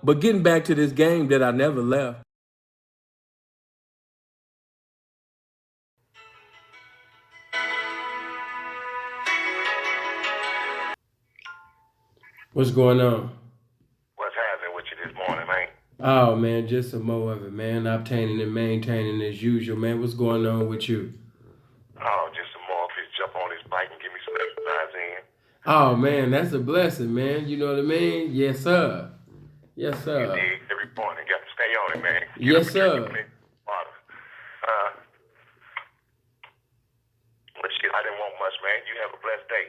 But getting back to this game that I never left. What's going on? What's happening with you this morning, man? Oh man, just some more of it, man. Obtaining and maintaining as usual, man. What's going on with you? Oh, just some more. Just jump on this bike and give me some exercise in. Oh man, that's a blessing, man. You know what I mean? Yes, sir. Yes, You sir. dig? Every morning, got to stay on it, man. Get up Yes, and drink your sir. clean water. Uh, but shit, I didn't want much, man. You have a blessed day.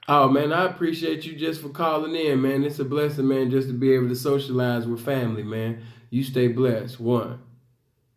Oh man, I appreciate you just for calling in, man. It's a blessing, man, just to be able to socialize with family, man. You stay blessed. One.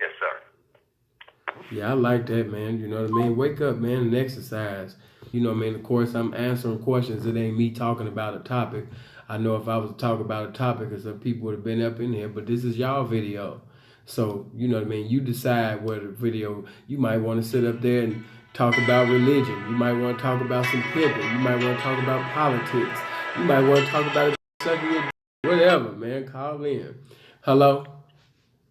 Yes, sir. Yeah, I like that, man. You know what I mean? Wake up, man, and exercise. You know what I mean? Of course, I'm answering questions. It ain't me talking about a topic. I know if I was to talk about a topic, some people would have been up in here, but this is y'all video. So, you know what I mean? You decide what video. You might want to sit up there and talk about religion. You might want to talk about some pimping. You might want to talk about politics. You might want to talk about sucking your whatever, man. Call in. Hello?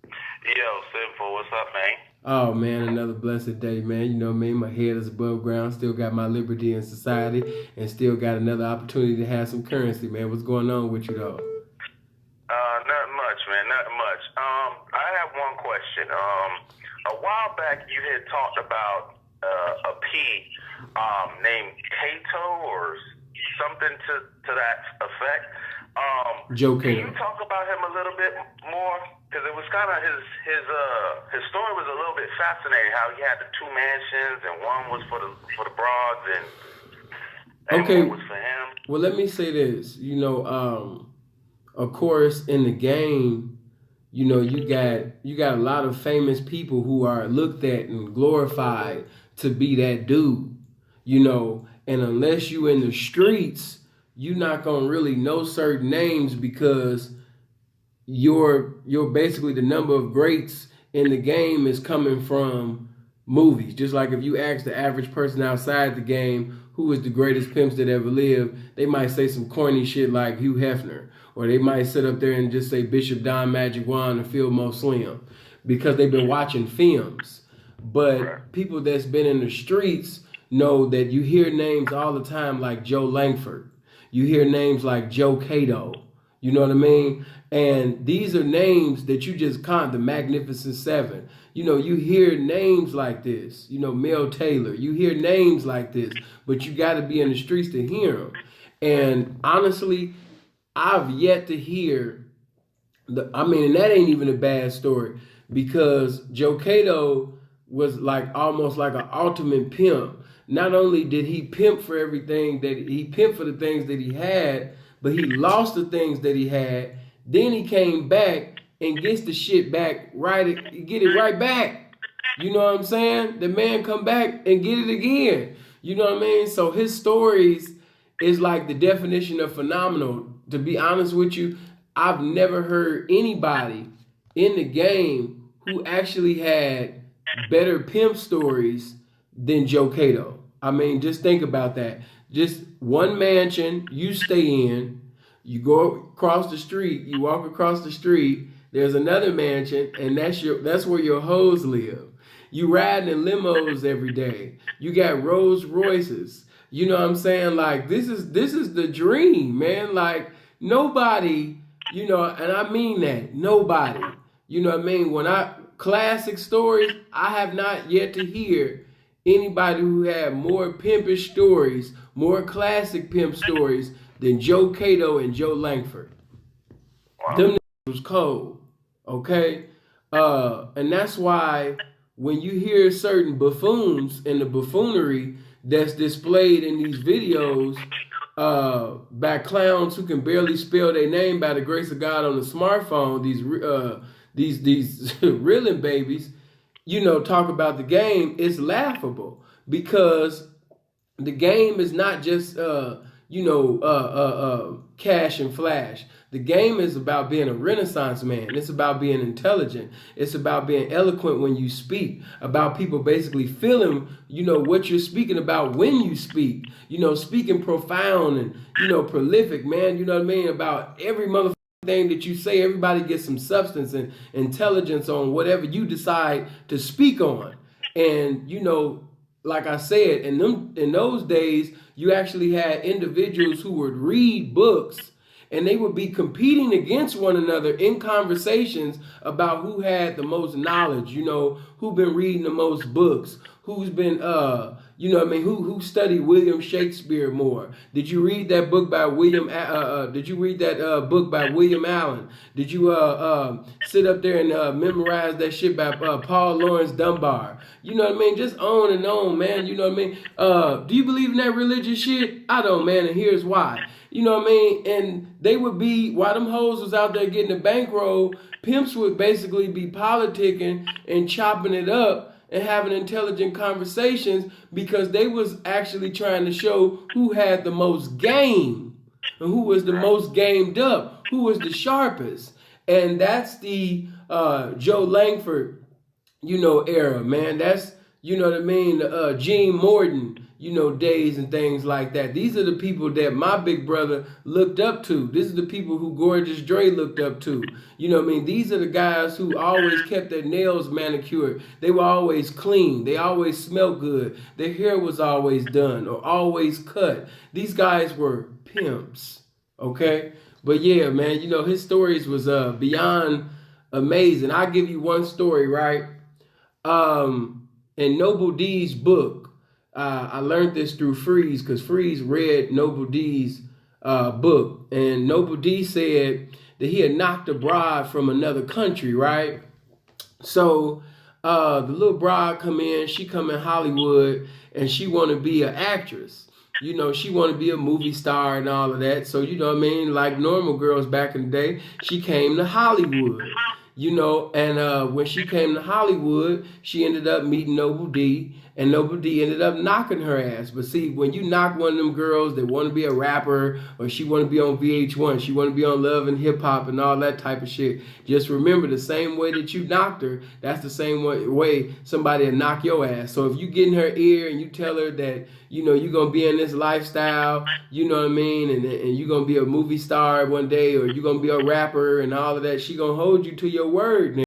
Yo, Simple, what's up, man? Oh man, another blessed day, man. You know what I mean? My head is above ground, still got my liberty in society, and still got another opportunity to have some currency, man. What's going on with you though? Nothing much, man. Nothing much. I have one question. A while back you had talked about a P named Cato or something to that effect. Joe Can you Cato. talk about him a little bit more? Because it was kind of his story was a little bit fascinating. How he had the two mansions and one was for the broads and Okay, one was for him. well let me say this. Of course, in the game, you got a lot of famous people who are looked at and glorified to be that dude. And unless you in the streets, you're not gonna really know certain names because you're basically the number of greats in the game is coming from movies. Just like if you ask the average person outside the game who is the greatest pimps that ever lived, they might say some corny shit like Hugh Hefner, or they might sit up there and just say Bishop Don Magic Wand and Fillmore Slim because they've been watching films. But people that's been in the streets know that you hear names all the time like Joe Langford. You hear names like Joe Cato. You know what I mean? And these are names that you just can't, the Magnificent Seven. You hear names like this, Mel Taylor. You hear names like this, but you got to be in the streets to hear them. And honestly, I've yet to hear and that ain't even a bad story because Joe Cato was like almost like an ultimate pimp. Not only did he pimp for everything that he pimped for the things that he had, but he lost the things that he had. Then he came back and gets the shit back right, get it right back. You know what I'm saying? The man come back and get it again. You know what I mean? So his stories is like the definition of phenomenal. To be honest with you, I've never heard anybody in the game who actually had better pimp stories than Joe Cato. I mean, just think about that. Just one mansion you stay in, you go across the street, you walk across the street, there's another mansion, and that's where your hoes live. You riding in limos every day. You got Rolls Royces. You know what I'm saying? Like this is the dream, man. Like nobody, and I mean that, nobody. You know what I mean? Classic stories, I have not yet to hear anybody who had more pimpish stories, more classic pimp stories than Joe Cato and Joe Langford. Wow. Them was cold, okay? And that's why when you hear certain buffoons and the buffoonery that's displayed in these videos by clowns who can barely spell their name by the grace of God on the smartphone, these reeling babies, talk about the game, it's laughable because the game is not just cash and flash. The game is about being a renaissance man. It's about being intelligent. It's about being eloquent when you speak, about people basically feeling, what you're speaking about when you speak, speaking profound and, prolific, man, you know what I mean? About every motherfucking everything that you say, everybody gets some substance and intelligence on whatever you decide to speak on. And like I said, in those days, you actually had individuals who would read books and they would be competing against one another in conversations about who had the most knowledge, who been reading the most books, who's been who studied William Shakespeare more. Did you read that book by did you read that book by William Allen? Did you sit up there and memorize that shit by Paul Lawrence Dunbar? You know what I mean? Just on and on, man. You know what I mean? Do you believe in that religious shit? I don't, man, and here's why. You know what I mean? And they would be, while them hoes was out there getting a bankroll, pimps would basically be politicking and chopping it up and having intelligent conversations because they was actually trying to show who had the most game and who was the most gamed up, who was the sharpest. And that's the Joe Langford, era, man. That's, what I mean, Gene Morton, days and things like that. These are the people that my big brother looked up to. These are the people who Gorgeous Dre looked up to. You know what I mean? These are the guys who always kept their nails manicured. They were always clean. They always smelled good. Their hair was always done or always cut. These guys were pimps, okay? But yeah, man, his stories was beyond amazing. I'll give you one story, right? In Noble D's book, I learned this through Freeze because Freeze read Noble D's book. And Noble D said that he had knocked a bride from another country, right? So the little bride come in, she come in Hollywood, and she want to be an actress. She want to be a movie star and all of that. So, like normal girls back in the day, she came to Hollywood. And when she came to Hollywood, she ended up meeting Noble D, and Noble D ended up knocking her ass. But see, when you knock one of them girls that want to be a rapper, or she want to be on VH1, she want to be on Love and Hip Hop and all that type of shit, just remember the same way that you knocked her, that's the same way somebody will knock your ass. So if you get in her ear and you tell her that, you're going to be in this lifestyle, you know what I mean, and you're going to be a movie star one day, or you're going to be a rapper and all of that, she going to hold you to your word.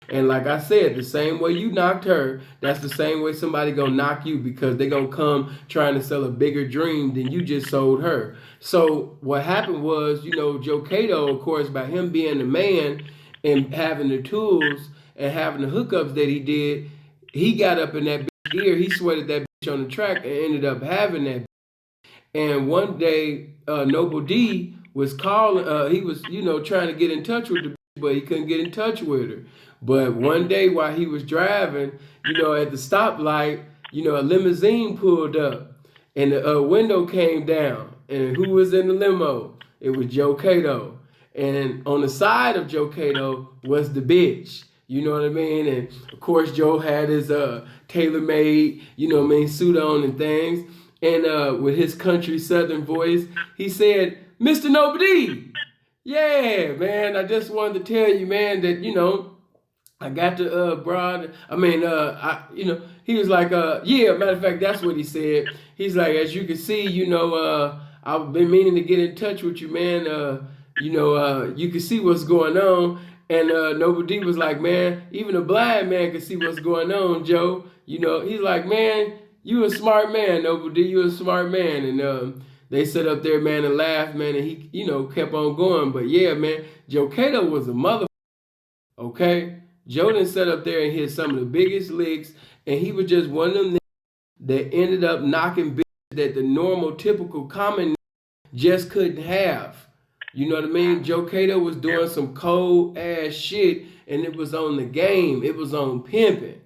And like I said, the same way you knocked her, that's the same way somebody gonna knock you, because they gonna come trying to sell a bigger dream than you just sold her. So what happened was, Joe Cato, of course, by him being the man and having the tools and having the hookups that he did, he got up in that bitch ear, he sweated that bitch on the track and ended up having that. And one day, Noble D was calling, he was, trying to get in touch with the bitch, but he couldn't get in touch with her. But one day while he was driving, at the stoplight, a limousine pulled up and the window came down. And who was in the limo? It was Joe Cato. And on the side of Joe Cato was the bitch. You know what I mean? And of course, Joe had his tailor-made, suit on and things. And with his country southern voice, he said, "Mr. Noble D, yeah, man, I just wanted to tell you, man, that, I got the broad. He was like, yeah, matter of fact, that's what he said. He's like, as you can see, I've been meaning to get in touch with you, man. You can see what's going on." And Noble D was like, "Man, even a blind man can see what's going on, Joe." He's like, "Man, you a smart man, Noble D. You a smart man." And they sat up there, man, and laughed, man, and he, kept on going. But yeah, man, Joe Cato was a mother. Okay. Joe done sat up there and hit some of the biggest licks, and he was just one of them that ended up knocking bitches that the normal, typical, common just couldn't have. You know what I mean? Joe Cato was doing some cold ass shit, and it was on the game. It was on pimping.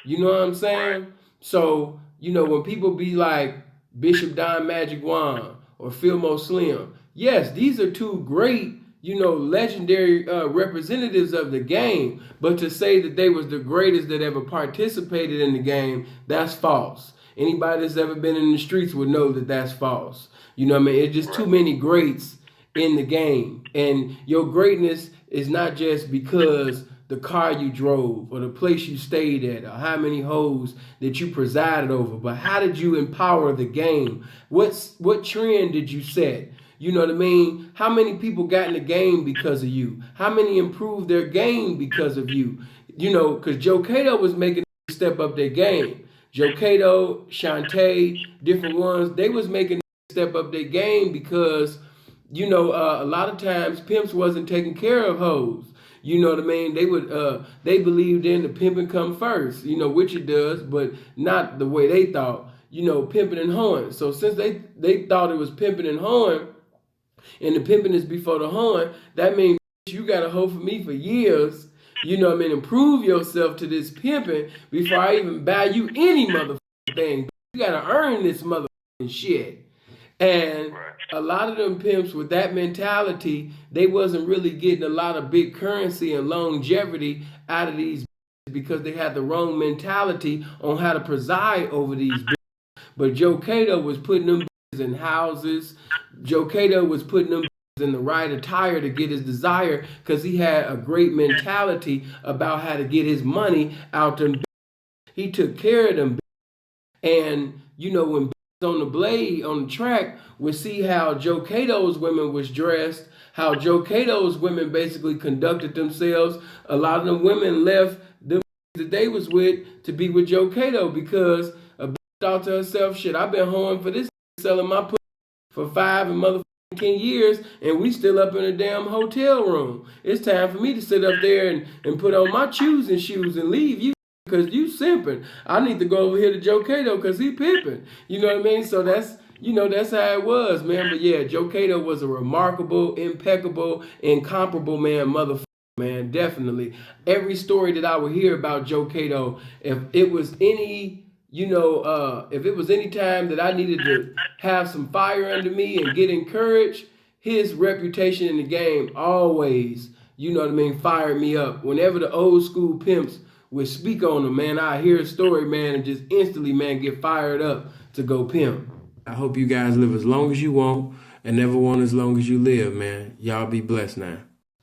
You know what I'm saying? So, when people be like Bishop Don Magic Wand or Fillmo Slim, yes, these are two great, legendary representatives of the game. But to say that they was the greatest that ever participated in the game, that's false. Anybody that's ever been in the streets would know that that's false. You know what I mean? It's just too many greats in the game. And your greatness is not just because the car you drove or the place you stayed at or how many hoes that you presided over, but how did you empower the game? What trend did you set? You know what I mean? How many people got in the game because of you? How many improved their game because of you? You know, because Joe Cato was making step up their game. Joe Cato, Shantae, different ones, they was making step up their game because, you know, a lot of times pimps wasn't taking care of hoes. You know what I mean? They believed in the pimping come first, you know, which it does, but not the way they thought. You know, pimping and hoeing. So since they thought it was pimping and hoeing, and the pimping is before the hoeing, that means you got to hoe for me for years. You know what I mean? Improve yourself to this pimping before I even buy you any motherfucking thing. You got to earn this motherfucking shit. And a lot of them pimps with that mentality, they wasn't really getting a lot of big currency and longevity out of these because they had the wrong mentality on how to preside over these. But Joe Cato was putting them in houses. Joe Cato was putting them in the right attire to get his desire because he had a great mentality about how to get his money out them. He took care of them. And, you know, when on the blade, on the track, would see how Joe Cato's women was dressed, how Joe Cato's women basically conducted themselves. A lot of them women left them that they was with to be with Joe Cato because a bitch thought to herself, shit, I've been hoeing for this selling my pussy for 5 and motherfucking 10 years and we still up in a damn hotel room. It's time for me to sit up there and put on my choosing shoes and leave you because you simping. I need to go over here to Joe Cato because he pimping. You know what I mean? So that's, you know, that's how it was, man. But yeah, Joe Cato was a remarkable, impeccable, incomparable man, motherfucker, man, definitely. Every story that I would hear about Joe Cato, if it was any, you know, if it was any time that I needed to have some fire under me and get encouraged, his reputation in the game always, you know what I mean, fired me up. Whenever the old school pimps would speak on him, man, I hear a story, man, and just instantly, man, get fired up to go pimp. I hope you guys live as long as you want and never want as long as you live, man. Y'all be blessed now.